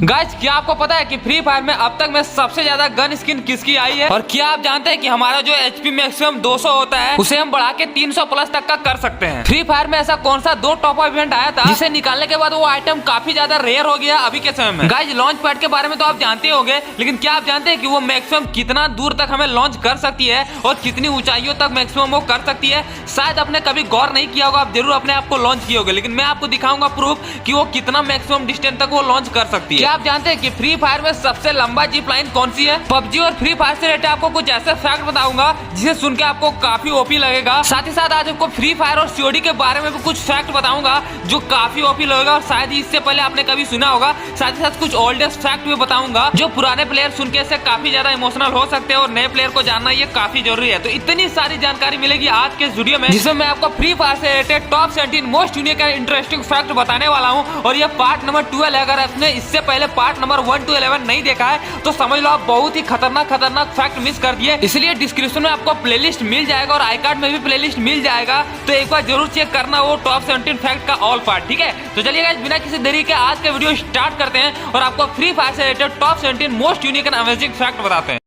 Guys क्या आपको पता है कि फ्री फायर में अब तक में सबसे ज्यादा गन स्किन किसकी आई है? और क्या आप जानते हैं कि हमारा जो एचपी मैक्सिमम 200 होता है उसे हम बढ़ा के 300 प्लस तक का कर सकते हैं। फ्री फायर में ऐसा कौन सा दो टॉप इवेंट आया था जिसे निकालने के बाद वो आइटम काफी ज्यादा रेयर हो गया अभी के समय में? गाइस लॉन्च पैड के बारे में तो आप जानते होंगे, लेकिन क्या आप जानते हैं कि वो मैक्सिमम कितना दूर तक हमें लॉन्च कर सकती है और कितनी ऊंचाइयों तक मैक्सिमम वो कर सकती है? शायद आपने कभी गौर नहीं किया होगा, आप जरूर अपने आप को लॉन्च किए होंगे, लेकिन मैं आपको दिखाऊंगा प्रूफ कि वो कितना मैक्सिमम डिस्टेंस तक वो लॉन्च कर सकती है। क्या आप जानते हैं कि फ्री फायर में सबसे लंबा जीप लाइन कौन सी है? पबजी और फ्री फायर से रिलेटेड आपको कुछ ऐसे फैक्ट बताऊंगा जिसे सुन के आपको काफी ओपी लगेगा। साथ ही साथ आज आपको फ्री फायर और सीओडी के बारे में भी कुछ फैक्ट बताऊंगा जो काफी ओपी लगेगा और शायद ही इससे पहले आपने कभी सुना होगा। साथ ही साथ कुछ ओल्डेस्ट फैक्ट भी बताऊंगा जो पुराने प्लेयर सुन के इससे काफी ज्यादा इमोशनल हो सकते हैं और नए प्लेयर को जानना ये काफी जरूरी है। तो इतनी सारी जानकारी मिलेगी आज के वीडियो में, जिसमें मैं आपको फ्री फायर से related top 17 most unique and interesting fact बताने वाला हूं। और ये पार्ट नंबर 12 है। अगर आपने इससे पहले पार्ट नंबर 1 to 11 नहीं देखा है तो समझ लो आप बहुत ही खतरनाक फैक्ट मिस कर दिए। इसलिए डिस्क्रिप्शन में आपको प्लेलिस्ट मिल जाएगा और आई कार्ड में भी प्लेलिस्ट मिल जाएगा, तो एक बार जरूर चेक करना वो टॉप 17 फैक्ट का ऑल पार्ट। ठीक है, तो चलिए गाइस बिना किसी देरी के आज का वीडियो स्टार्ट करते हैं और आपको फ्री फायर से related top 17 most unique and amazing fact बताते हैं।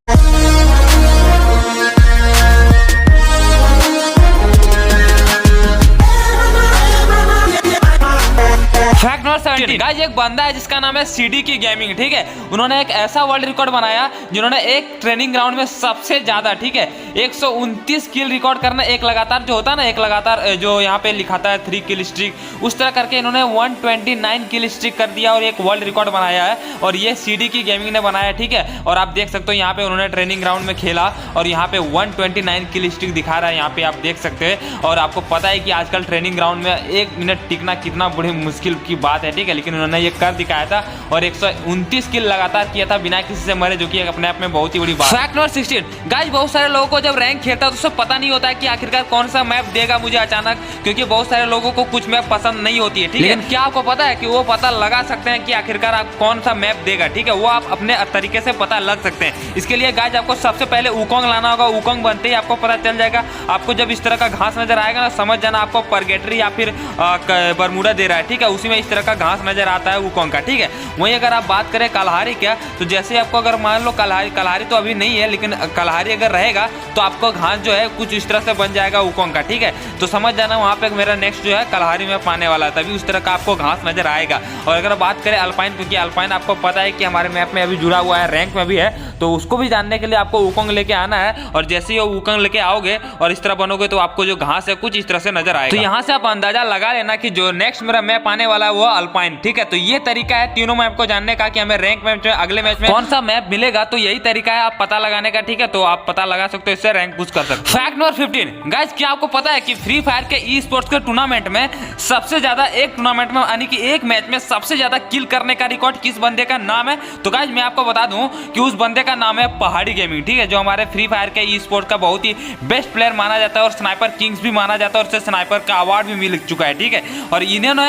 फैक्ट नंबर 17 गाइस, एक बंदा है जिसका नाम है सीडी की गेमिंग। ठीक है, उन्होंने एक ऐसा वर्ल्ड रिकॉर्ड बनाया जिन्होंने एक ट्रेनिंग ग्राउंड में सबसे ज्यादा 129 किल रिकॉर्ड करना, एक लगातार जो होता है ना, एक लगातार जो यहाँ पे लिखाता है 3 किल स्ट्रिक, उस तरह करके इन्होंने 129 किल स्ट्रिक कर दिया और एक वर्ल्ड रिकॉर्ड बनाया है और ये सीडी की गेमिंग ने बनाया। ठीक है, और आप देख सकते हो यहाँ पे उन्होंने ट्रेनिंग ग्राउंड में खेला और यहाँ पे 129 किल स्ट्रिक दिखा रहा है, यहाँ पे आप देख सकते हैं। और आपको पता है कि आजकल ट्रेनिंग ग्राउंड में 1 मिनट टिकना कितना बड़ी मुश्किल की बात है। ठीक है, लेकिन उन्होंने ये कर दिखाया था और 129 किल लगातार किया था बिना किसी से मरे, जो कि अपने आप में बहुत ही बड़ी बात। फैक्ट नंबर 16 गाइस, बहुत सारे लोगों को जब रैंक खेलता है तो उसे पता नहीं होता है कि आखिरकार कौन सा मैप देगा मुझे अचानक, क्योंकि बहुत सारे लोगों को कुछ मैप पसंद नहीं होती है। ठीक है, लेकिन क्या आपको पता है कि वो पता लगा सकते हैं कि आखिरकार आप कौन सा मैप देगा? ठीक है, वो आप अपने तरीके से पता लग सकते हैं। इसके लिए गाइस आपको सबसे पहले वुकोंग लाना होगा। वुकोंग बनते ही आपको पता चल जाएगा। आपको जब इस तरह का घास नजर आएगा ना, समझ जाना आपको परगेटरी या फिर बरमूडा दे रहा है। ठीक है, उसी में इस तरह का घास नजर आता है वुकोंग का। ठीक है, वहीं अगर आप बात करें कलहारी क्या, तो जैसे आपको अगर मान लो कलहारी तो अभी नहीं है, लेकिन कलहारी अगर रहेगा तो आपको घास जो है कुछ इस तरह से बन जाएगा वुकोंग का। ठीक है, तो समझ जाना वहाँ पे मेरा नेक्स्ट जो है कलहारी में पाने वाला है, तभी उस तरह का आपको घास नजर आएगा। और अगर बात करें अल्पाइन, क्योंकि अल्पाइन आपको पता है कि हमारे मैप में अभी जुड़ा हुआ है, रैंक में भी है, तो उसको भी जानने के लिए आपको वुकोंग लेके आना है। और जैसे ही वो वुकोंग लेके आओगे और इस तरह बनोगे तो आपको जो घास है कुछ इस तरह से नजर आएगा। तो यहाँ से आप अंदाजा लगा लेना कि जो नेक्स्ट मेरा मैप आने वाला है वो अल्पाइन। ठीक है, तो ये तरीका है तीनों मैप को जानने का कि हमें रैंक मैच में अगले मैच में कौन सा मैप मिलेगा, तो यही तरीका है आप पता लगाने का। ठीक है, तो आप पता लगा सकते हो, इससे रैंक पुश कर सकते हो। फैक्ट नंबर 15 गाइस, क्या आपको पता है कि फ्री फायर के ई स्पोर्ट्स के टूर्नामेंट में सबसे ज्यादा, एक टूर्नामेंट में यानी कि एक मैच में सबसे ज्यादा किल करने का रिकॉर्ड किस बंदे का नाम है? तो गाइस मैं आपको बता दूं कि उस बंदे का नाम है पहाड़ी गेमिंग। ठीक है, जो हमारे फ्री फायर के ई स्पोर्ट्स का बहुत ही बेस्ट प्लेयर माना जाता है और स्नाइपर किंग्स भी माना जाता है और उसे स्नाइपर का अवार्ड भी मिल चुका है। ठीक है, और इन्होंने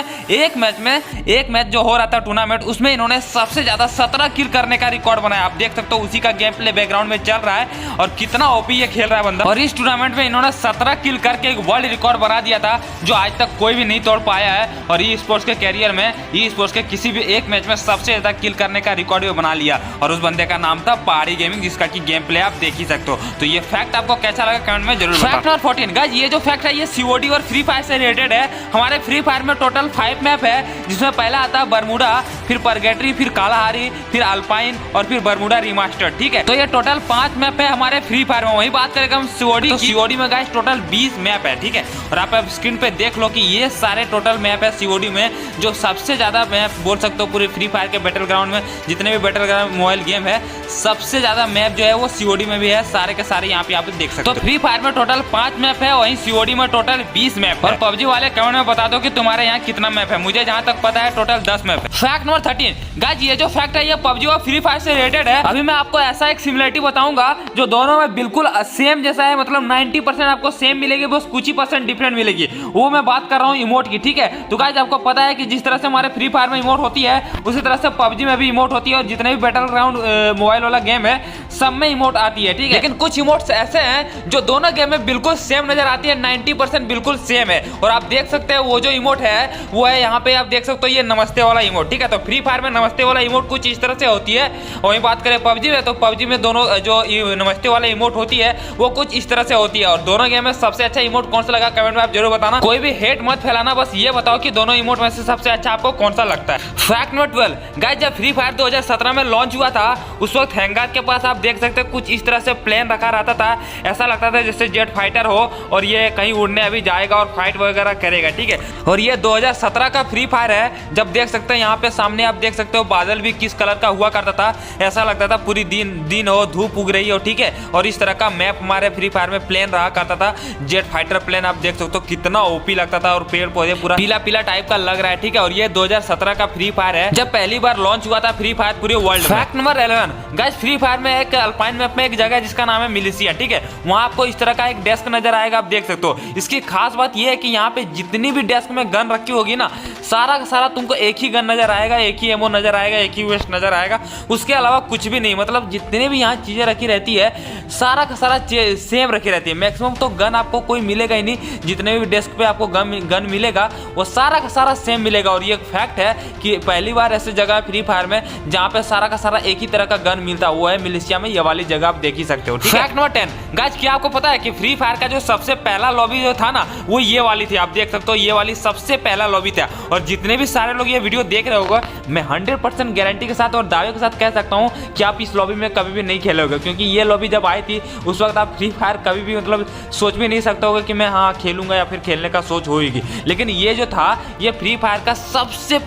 एक मैच जो हो रहा था टूर्नामेंट, उसमें इन्होंने सबसे ज्यादा 17 किल करने का रिकॉर्ड बनाया। आप देख सकते हो उसी का गेम प्ले बैकग्राउंड में चल रहा है और कितना ओपी ये खेल रहा है बंदा। और इस टूर्नामेंट में इन्होंने 17 किल करके एक वर्ल्ड रिकॉर्ड बना दिया था जो आज तक कोई भी नहीं तोड़ पाया है। और ई स्पोर्ट्स के कैरियर में ई स्पोर्ट्स के किसी भी एक मैच में सबसे ज्यादा किल करने का रिकॉर्ड भी बना लिया और उस बंदे का नाम था पहाड़ी गेमिंग, जिसका की गेम प्ले आप देख ही सकते हो। तो ये फैक्ट आपको कैसा लगा कमेंट में जरूर बताओ। फैक्ट नंबर 14 गाइस, ये जो फैक्ट है ये सीओडी और फ्री फायर से रिलेटेड है। हमारे फ्री फायर में टोटल 5 मैप है, जिसमें पहला आता है बरमूडा, फिर परगेटरी, फिर कालाहारी, फिर अल्पाइन और फिर बरमूडा रिमास्टर्ड। ठीक है, तो ये टोटल 5 मैप है हमारे फ्री फायर में। वही बात करेंगे हम सीओडी, तो सीओडी में गाइस टोटल 20 मैप है। ठीक है, और आप स्क्रीन पे देख लो कि ये सारे टोटल मैप है सीओडी में, जो सबसे ज्यादा मैप बोल सकते हो पूरे फ्री फायर के बैटल ग्राउंड में, जितने भी बैटल ग्राउंड मोबाइल गेम है, सबसे ज्यादा मैप जो है वो सीओडी में भी है। सारे के सारे यहाँ पे आप देख सकते हो। तो फ्री फायर में टोटल 5 मैप है, वहीं सीओडी में टोटल 20 मैप। और पबजी वाले कमेंट में बता दो कि तुम्हारे यहाँ कितना मैप है। मुझे जहाँ तक पता है टोटल 10 मैप है। फैक्ट नंबर 13 गाइस, ये जो फैक्ट है ये पबजी और फ्री फायर से रिलेटेड है। अभी मैं आपको ऐसा एक सिमिलरिटी बताऊंगा जो दोनों में बिल्कुल सेम जैसा है, मतलब 90% आपको सेम मिलेगी, बस कुछ ही % डिफरेंट मिलेगी, वो मैं बात कर रहा हूँ इमोट की, ठीक है। तो गाइस आपको पता है कि जिस तरह से हमारे फ्री फायर में इमोट होती है उसी तरह से पबजी में भी इमोट होती है, और जितने भी बैटल ग्राउंड मोबाइल वाला गेम है सब में इमोट आती है, ठीक है। लेकिन कुछ इमोट्स ऐसे हैं जो दोनों गेम में बिल्कुल सेम नजर आती है, 90% बिल्कुल सेम है। और आप देख सकते हैं वो जो इमोट है वो है यहाँ पे, आप देख सकते हो ये नमस्ते वाला इमोट, ठीक है। तो फ्री फायर में नमस्ते वाला इमोट कुछ इस तरह से होती है, वहीं बात करें पबजी में तो पबजी में दोनों जो नमस्ते वाला इमोट होती है वो कुछ इस तरह से होती है। और दोनों गेम में सबसे अच्छा इमोट कौन सा लगा कमेंट में आप जरूर बताना। कोई भी हेट मत फैलाना, बस ये बताओ कि दोनों इमोट में से सबसे अच्छा आपको कौन सा लगता है। फैक्ट नंबर 12 गाइस, जब फ्री फायर 2017 में लॉन्च हुआ था उस वक्त हैंगार के पास आप देख सकते हैं कुछ इस तरह से प्लेन रखा रहता था, ऐसा लगता था जैसे जेट फाइटर हो और ये कहीं उड़ने अभी जाएगा और फाइट वगैरह करेगा, ठीक है। और ये 2017 का फ्री फायर है। जब देख सकते हैं यहाँ पे सामने आप देख सकते हो बादल भी किस कलर का हुआ करता था, ऐसा लगता था पूरी दिन हो, धूप उग रही हो, ठीक है। और इस तरह का मैप हमारे फ्री फायर में प्लेन रहा करता था, जेट फाइटर प्लेन आप देख सकते हो कितना ओपी लगता था, और पेड़ पौधे पूरा पीला पीला टाइप का लग रहा है, ठीक है। और ये 2017 का फ्री फायर है जब पहली बार लॉन्च हुआ था फ्री फायर पूरे वर्ल्ड में। Fact number 11 guys, free fire में एक अल्पाइन मैप में एक जगह है जिसका नाम है मिलिशिया, ठीक है। वहां आपको इस तरह का एक डेस्क नजर आएगा, आप देख सकते हो। इसकी खास बात यह है कि यहाँ पे जितनी भी डेस्क में गन रखी होगी ना, सारा का सारा तुमको एक ही गन नजर आएगा, एक ही एमओ नजर आएगा, एक ही वेस्ट नजर आएगा, उसके अलावा कुछ भी नहीं। मतलब जितने भी यहाँ चीजें रखी रहती है सारा का सारा सेम रखी रहती है। मैक्सिमम तो गन आपको कोई मिलेगा ही नहीं, जितने भी डेस्क पे आपको गन मिलेगा वो सारा का सारा सेम मिलेगा। और ये एक फैक्ट है कि पहली बार ऐसी जगह फ्री फायर में जहाँ पे सारा का सारा एक ही तरह का गन मिलता है, वो है मिलिशिया में, ये वाली जगह आप देख ही सकते हो। फैक्ट नंबर 10 गाइस, क्या आपको पता है कि फ्री फायर का जो सबसे पहला लॉबी जो था ना वो ये वाली थी, आप देख सकते हो ये वाली सबसे पहला लॉबी था। और जितने भी सारे लोग ये वीडियो देख रहे होगा, मैं 100% गारंटी के साथ और दावे के साथ कह सकता हूँ कि आप इस लॉबी में कभी भी नहीं खेले होगे, क्योंकि ये लॉबी जब आई थी उस वक्त आप फ्री फायर कभी भी मतलब सोच भी नहीं सकते होगा कि मैं हाँ खेलूंगा या फिर खेलने का सोच होगी। लेकिन ये जो था ये फ्री फायर का सबसे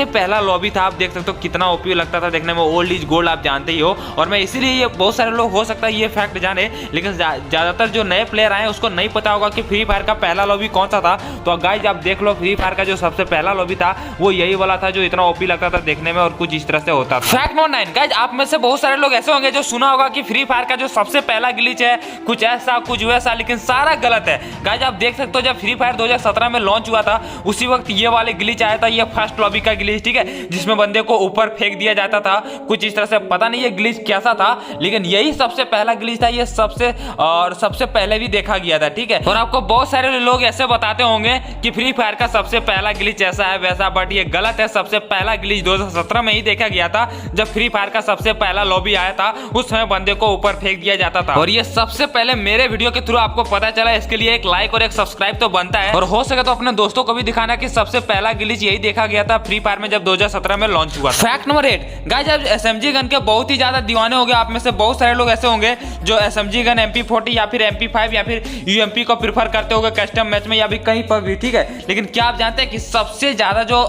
पहला लॉबी था, आप देख सकते हो कितना ओपी लगता था देखने में, ओल्ड इज गोल्ड आप जानते ही हो। और मैं इसीलिए ये बहुत सारे लोग हो सकता है ये फैक्ट जाने, लेकिन ज्यादातर जो नए प्लेयर आए उसको नहीं पता होगा कि फ्री फायर का पहला लॉबी कौन सा था। तो गाइस आप देख लो, फ्री फायर का जो सबसे पहला लॉबी था वो यही वाला था जो इतना ओपी लगता था देखने में और कुछ इस तरह से होता था। फैक्ट नंबर 9 गाइस, आप में से बहुत सारे लोग ऐसे होंगे जो सुना होगा कि फ्री फायर का जो सबसे पहला ग्लिच है कुछ ऐसा कुछ वैसा, लेकिन सारा गलत है। गाइस आप देख सकते हो जब फ्री फायर 2017 में लॉन्च हुआ था उसी वक्त ये वाले ग्लिच आया था, ये फर्स्ट लॉबी का ग्लिच, ठीक है, जिसमें बंदे को ऊपर फेंक दिया जाता था कुछ इस तरह से। पता नहीं ये ग्लिच कैसा था, लेकिन यही सबसे पहला ग्लिच था, ये सबसे पहले भी देखा गया था, ठीक है। और आपको बहुत सारे लोग ऐसे बताते होंगे कि फ्री फायर का सबसे पहला ग्लिच ऐसा है वैसा, बट ये गलत है। सबसे पहला ग्लिच 2017 में ही देखा गया था जब फ्री फायर का सबसे पहला लॉबी आया था, उस समय बंदे को ऊपर फेंक दिया जाता था। और ये सबसे पहले मेरे वीडियो के थ्रू आपको पता चला, इसके लिए एक लाइक और एक सब्सक्राइब तो बनता है, और हो सके तो अपने दोस्तों को भी दिखाना कि सबसे पहला ग्लिच यही देखा गया था फ्री फायर में जब 2017 में लॉन्च हुआ। फैक्ट नंबर 8 गाइस, अब एसएमजी गन के बहुत ही ज्यादा दीवाने हो गए। आप में से बहुत सारे लोग ऐसे होंगे जो एसएमजी गन MP40 या फिर MP5 या फिर UMP को प्रीफर करते होंगे कस्टम मैच में या भी कहीं पर भी, ठीक है। लेकिन क्या आप जानते हैं कि सबसे ज्यादा जो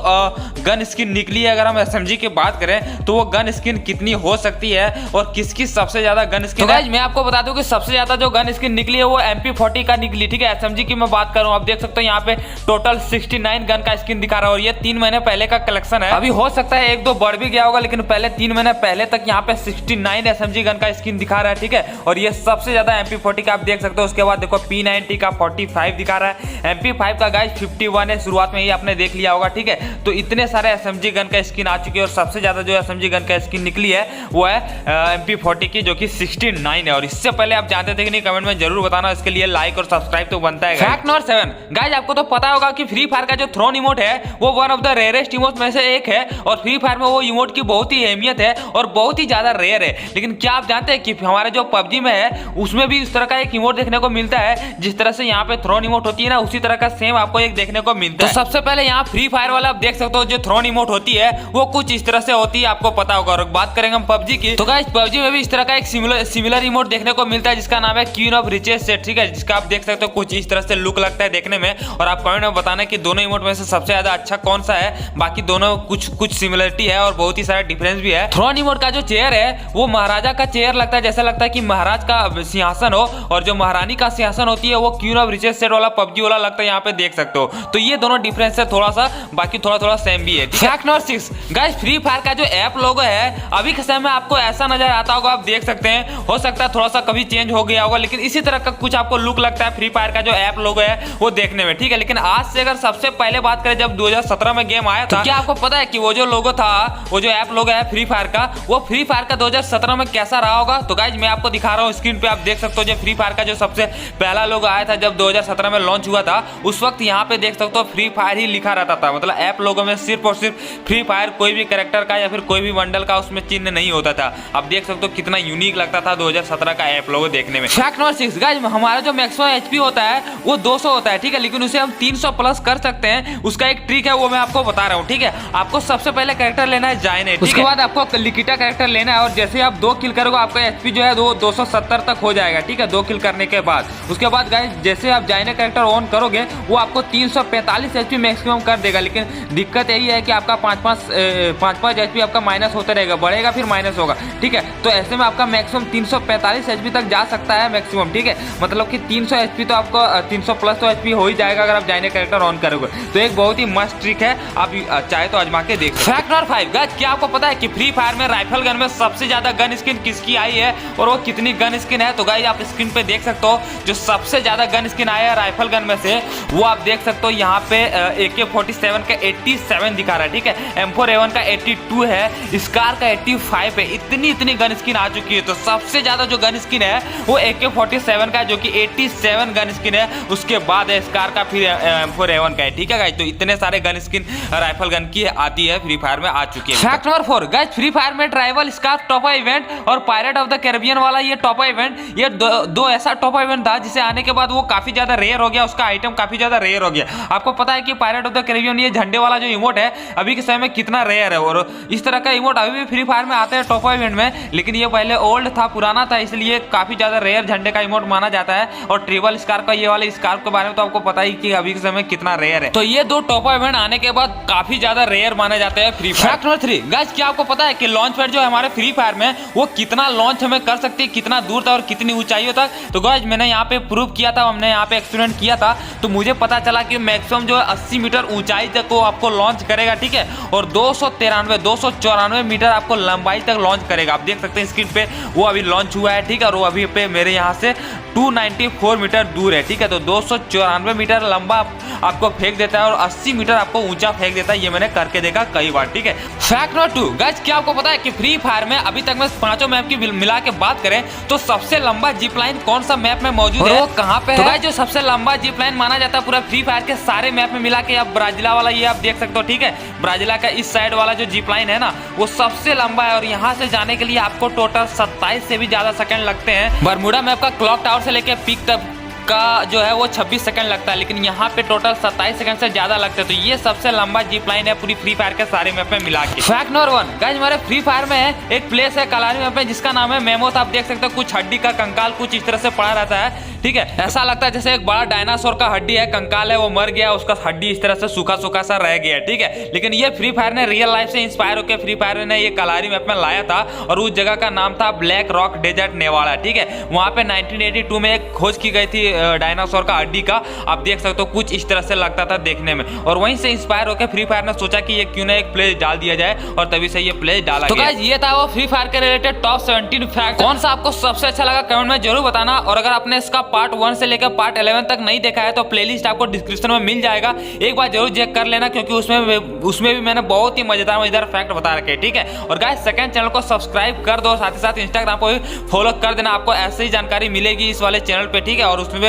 गन स्किन निकली है, अगर हम एसएमजी की बात करें तो वो गन स्किन कितनी हो सकती है और किसकी सबसे ज्यादा गन स्किन? तो गाइस मैं आपको बता दूं कि सबसे ज्यादा जो गन स्किन निकली है वो MP40 का निकली, ठीक है। एसएमजी की मैं बात करूं, आप देख सकते हो यहाँ पे टोटल 69 गन का स्किन दिखा रहा है, और ये 3 महीने पहले का कलेक्शन है। अभी हो सकता है 1-2 बढ़ भी गया होगा, लेकिन पहले 3 महीने पहले तक यहाँ पे 69 एसएमजी गन का स्किन दिखा रहा है, ठीक है। और ये सबसे ज्यादा MP40 का आप देख सकते हो। उसके बाद देखो P90 का 45 दिखा रहा है, MP5 का गाइस 51 है, शुरुआत में ही आपने देख लिया होगा, ठीक है। तो इतने सारे एसएमजी गन का स्किन आ चुके हैं, और सबसे ज्यादा जो एसएमजी गन का स्किन निकली है वो है MP40 की, जो कि 69 है। और इससे पहले आप जानते थे कि नहीं, कमेंट में जरूर बताना, इसके लिए लाइक और सब्सक्राइब तो बनता है। फैक्ट नंबर 7 गाइस, आपको तो पता होगा कि फ्री फायर का जो थ्रोन इमोट है वो one of the rarest emote में से एक है, और फ्री फायर में वो इमोट की बहुत ही अहमियत है और बहुत ही ज्यादा रेयर है। लेकिन क्या आप जानते हैं कि हमारे जो पबजी में है उसमें भी इस तरह का एक इमोट देखने को मिलता है, जिस तरह से यहाँ पे थ्रोन इमोट होती है ना, उसी तरह का सेम आपको एक देखने को मिलता है। तो सबसे पहले यहाँ फ्री फायर वाला आप देख सकते हो जो थ्रोन इमोट होती है वो कुछ इस तरह से होती है, आपको पता होगा। और बात करेंगे हम पबजी की, तो गाइस पबजी में भी इस तरह का एक सिमिलर इमोट देखने को मिलता है जिसका नाम है क्वीन ऑफ रिचेस सेट, ठीक है, जिसका आप देख सकते हो कुछ इस तरह से लुक लगता है देखने में। और आप कमेंट में बताना कि दोनों इमोट में से सबसे ज्यादा अच्छा कौन सा है, बाकी दोनों कुछ सिमिलरिटी है और बहुत ही सारा डिफरेंस भी है। थ्रोन इमोट का जो चेयर है वो महाराजा का चेयर लगता है, जैसा लगता है कि महाराज का सिंहासन हो, और जो महारानी का सिंहासन होती है वो क्वीन ऑफ रिचेस सेट वाला पबजी वाला लगता है, यहाँ पे देख सकते हो। तो ये दोनों डिफरेंस है थोड़ा सा, बाकी थोड़ा सेम भी है। Fact number 6 guys, free fire का जो ऐप लोगो है अभी के समय में आपको ऐसा नजर आता होगा, आप देख सकते हैं, हो सकता है थोड़ा सा कभी चेंज हो गया होगा, लेकिन इसी तरह का कुछ आपको लुक लगता है फ्री फायर का जो ऐप लोगो है वो देखने में, ठीक है। लेकिन आज से अगर सबसे पहले बात करें, जब 2017 में गेम आया था, तो क्या आपको पता है कि वो जो लोगो था, वो जो ऐप लोगो है फ्री फायर का, वो फ्री फायर का 2017 में कैसा रहा होगा? तो गाइज मैं आपको दिखा रहा हूँ स्क्रीन पे, आप देख सकते हो जो फ्री फायर का जो सबसे पहला लोगो आया था जब 2017 में लॉन्च हुआ था, उस वक्त यहाँ पे देख सकते हो फ्री फायर ही लिखा रहता था। मतलब ऐप लोगो में सिर्फ और सिर्फ फ्री फायर, कोई भी कैरेक्टर का या फिर कोई भी बंडल का उसमें चिन्ह नहीं होता था। आप देख सकते हो कितना यूनिक लगता था 2017 का ऐप लोगो देखने में। फैक्ट नंबर 6 गाइज, हमारा जो मैक्सिमम एचपी होता है वो 200 होता है, ठीक है, लेकिन उसे हम 300 प्लस कर सकते हैं। उसका एक ट्रिक है, वो मैं आपको बता रहा हूँ, ठीक है। आपको सबसे पहले कैरेक्टर लेना है जायनेट, उसके बाद आपको लिकिटा कैरेक्टर लेना है, और जैसे आप 2 किल करोगे आपका एचपी जो है 270 तक हो जाएगा, ठीक है, 2 किल करने के बाद। उसके बाद गाइस जैसे आप जायनेट कैरेक्टर ऑन करोगे वो आपको 345 एचपी मैक्सिमम कर देगा, लेकिन दिक्कत यही है कि आपका 5-5 एचपी आपका माइनस होता रहेगा, बढ़ेगा फिर माइनस होगा, ठीक है। तो ऐसे में आपका मैक्सिमम 345 एचपी तक जा सकता है मैक्सिमम, ठीक है। मतलब कि 300 एचपी तो आपको 300 प्लस तो एचपी हो ही जाएगा अगर आप जायनेट कैरेक्टर ऑन करोगे। तो एक बहुत ही मस्त ट्रिक है, आप चाहे तो आजमा के देख। फैक्ट नंबर 5 गाइस, क्या आपको पता है कि फ्री फायर में राइफल गन में सबसे ज्यादा गन स्किन किसकी आई है और वो कितनी गन स्किन है? तो गाइस आप स्क्रीन पे देख सकते हो जो सबसे ज्यादा गन स्किन आया है राइफल गन में से, वो आप देख सकते हो यहाँ पे AK-47 का 87 दिखा रहा है, ठीक है, M4A1 का 82 है, स्कार का 85 है। इतनी गन स्किन आ चुकी है। तो सबसे ज्यादा जो गन स्किन है वो AK-47 का, जो कि 87 गन स्किन है, उसके बाद है स्कार का, फिर M4A1 का है, ठीक है गाइस। तो इतने सारे गन स्किन राइफल गन की आती है फ्री फायर में, आ चुकी है। Fact number 4 guys, free fire में ट्राइबल स्कार्फ टॉप इवेंट और पायरेट ऑफ द कैरिबियन वाला ये टॉप इवेंट, ये दो ऐसा टॉप इवेंट था जिसे आने के बाद वो काफी ज्यादा रेयर हो गया, उसका आइटम काफी ज्यादा रेयर हो गया। आपको पता है कि पायरेट ऑफ द कैरिबियन ये झंडे वाला जो इमोट है अभी के समय में कितना रेयर है, और इस तरह का इमोट अभी भी फ्री फायर में आता है टॉप इवेंट में, लेकिन ये पहले ओल्ड था, पुराना था, इसलिए काफी ज्यादा रेयर झंडे का इमोट माना जाता है। और ट्रिबल स्कार्फ का, ये वाले स्कार्फ के बारे में तो आपको पता ही कि अभी के समय कितना रेयर है। तो ये दो टॉप इवेंट आने के बाद काफी ज्यादा रेयर माने जाते हैं free fire. Fact number 3 guys, क्या आपको पता है कि लॉन्च पैड जो है हमारे फ्री फायर में वो कितना लॉन्च हमें कर सकती है, कितना दूर तक और कितनी ऊंचाइयों तक? तो गाइस मैंने यहाँ पे प्रूव किया था, हमने यहाँ पे एक्सपेरिमेंट किया था, तो मुझे पता चला कि मैक्सिमम जो है 80 मीटर ऊंचाई तक वो आपको लॉन्च करेगा, ठीक है, और 294 मीटर आपको लंबाई तक लॉन्च करेगा। आप देख सकते हैं स्क्रीन पे वो अभी लॉन्च हुआ है, ठीक है, और वो अभी पे मेरे यहाँ से 294 मीटर दूर है, ठीक है। तो 294 मीटर लंबा आपको फेंक देता है और 80 मीटर आपको ऊंचा फेंक देता है, ये मैंने करके देखा कई बार, ठीक है। फैक्ट नंबर 2 गाइस, क्या आपको पता है कि फ्री फायर में अभी तक में 5 मैप की मिला के बात करें तो सबसे लंबा जिप लाइन कौन सा मैप में मौजूद है, वो कहाँ पे है? तो गाइस जो सबसे लंबा जिप लाइन माना जाता है पूरा फ्री फायर के सारे मैप में मिला के, आप ब्राजीला वाला ये आप देख सकते हो, ठीक है, ब्राजीला का इस साइड वाला जो जिप लाइन है ना वो सबसे लंबा है, और यहाँ से जाने के लिए आपको टोटल 27 से भी ज्यादा सेकंड लगते हैं। बरमूडा मैप का क्लॉक टावर से लेके पीक तक का जो है वो 26 सेकंड लगता है, लेकिन यहाँ पे टोटल 27 सेकंड से ज्यादा लगते हैं। तो ये सबसे लंबा जिप लाइन है पूरी फ्री फायर के सारे मैप में मिला के। फैक्ट नंबर 1 गाइस, हमारे फ्री फायर में एक प्लेस है कलारी मैप में जिसका नाम है मेमोथ। आप देख सकते हो कुछ हड्डी का कंकाल कुछ इस तरह से पड़ा रहता है, ठीक है, ऐसा लगता है जैसे एक बड़ा डायनासोर का हड्डी है, कंकाल है, वो मर गया, उसका हड्डी इस तरह से सूखा सा रह गया, ठीक है। लेकिन ये फ्री फायर ने रियल लाइफ से इंस्पायर होकर फ्री फायर ने ये कलारी मैप में लाया था, और उस जगह का नाम था ब्लैक रॉक डेजर्ट नेवाड़ा, ठीक है। वहां पे 1982 में एक खोज की गई थी डायनासोर का हड्डी का। आप देख सकते हो कुछ इस तरह से लगता था देखने में, और वहीं से इंस्पायर होकर फ्री फायर ने सोचा कि ये क्यों ना एक प्लेस डाल दिया जाए, और तभी से ये प्लेस डाला गया। तो गाइस ये था वो फ्री फायर के रिलेटेड टॉप 17 फैक्ट। कौन सा आपको सबसे अच्छा लगा कमेंट में जरूर बताना, और अगर आपने इसका पार्ट 1 से लेकर पार्ट 11 तक नहीं देखा है तो प्लेलिस्ट आपको डिस्क्रिप्शन में मिल जाएगा, एक बार जरूर चेक कर लेना, क्योंकि उसमें भी मैंने बहुत ही मजेदार फैक्ट बता रखे, ठीक है। और गाइस सेकंड चैनल को सब्सक्राइब कर दो, साथ ही साथ इंस्टाग्राम को भी फॉलो कर देना, आपको ऐसे ही जानकारी मिलेगी इस वाले चैनल पे, ठीक है, और उसमें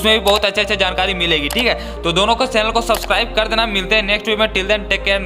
भी बहुत अच्छे जानकारी मिलेगी, ठीक है। तो दोनों को चैनल को सब्सक्राइब कर देना। मिलते हैं नेक्स्ट वीडियो में, टिल देन टेक केयर।